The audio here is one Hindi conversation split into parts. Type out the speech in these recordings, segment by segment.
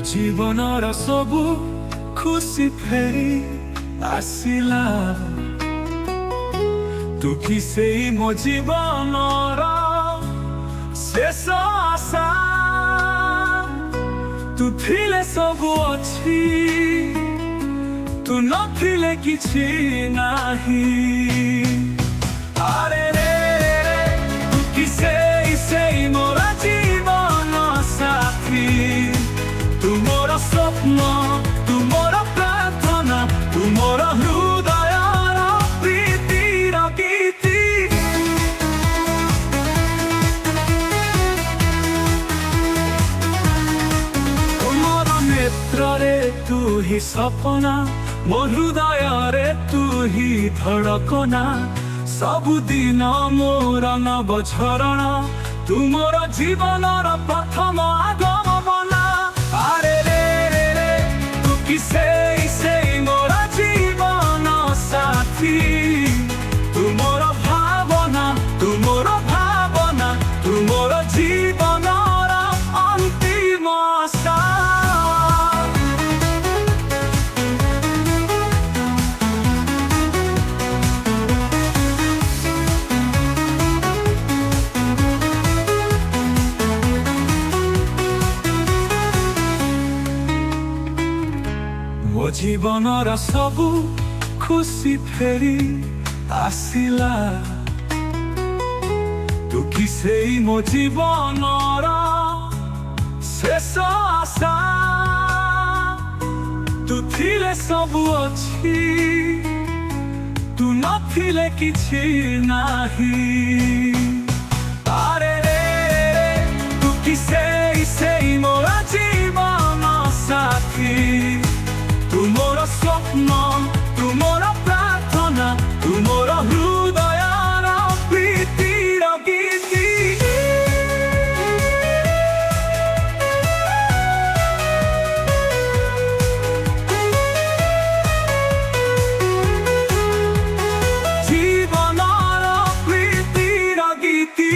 जीवनर सबु खुशी फेरी आसिला तू किसे मो जीवनर शेष आशा तू थिले सबु अछि तू नथिले किछि नाही अरे रे रे तू किसे मोर जीवन साथी तू मोर स्वप्न तू मोर प्रार्थना तू मोर हृदयर प्रीतिर गीति मोर नेत्रे तू ही सपना मोर हृदय तू ही धड़कना सबुदिन मोर नव झरण तू मोर जीवनर प्रथम आगमना अरे रे रे रे तू किसे मोर जीवन साथी तू मोर भावना तू मोर भावना तू मोर जीवनर अंतिम आशा मो जीवनर सबु खुशी फेरी आसिला तू किसे मो जीवनर शेष आशा तू थिले सबु अछि तू नथिले किछि नाही अरे रे रे तू किसे मोर जीवन साथी तू मोर स्वप्न तू मोर प्रार्थना तू मोर हृदयर प्रीतिर गीति जीवनर प्रीतिर गीति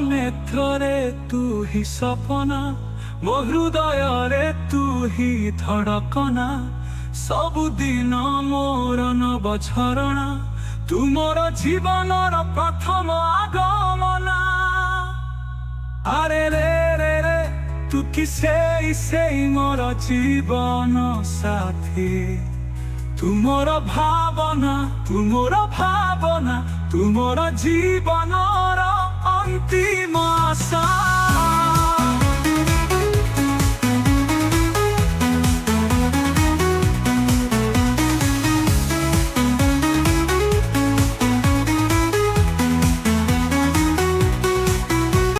नेत्रे तू ही सपना मो हृदय तू ही धड़कना सबुदिन मोर नव झरण तू मोर जीवनर प्रथम आगमना अरे रे रे रे तू किसे मोर जीवन साथी तू मोर भावना तू मोर भावना तू मोर जीवनर अंतिम आशा।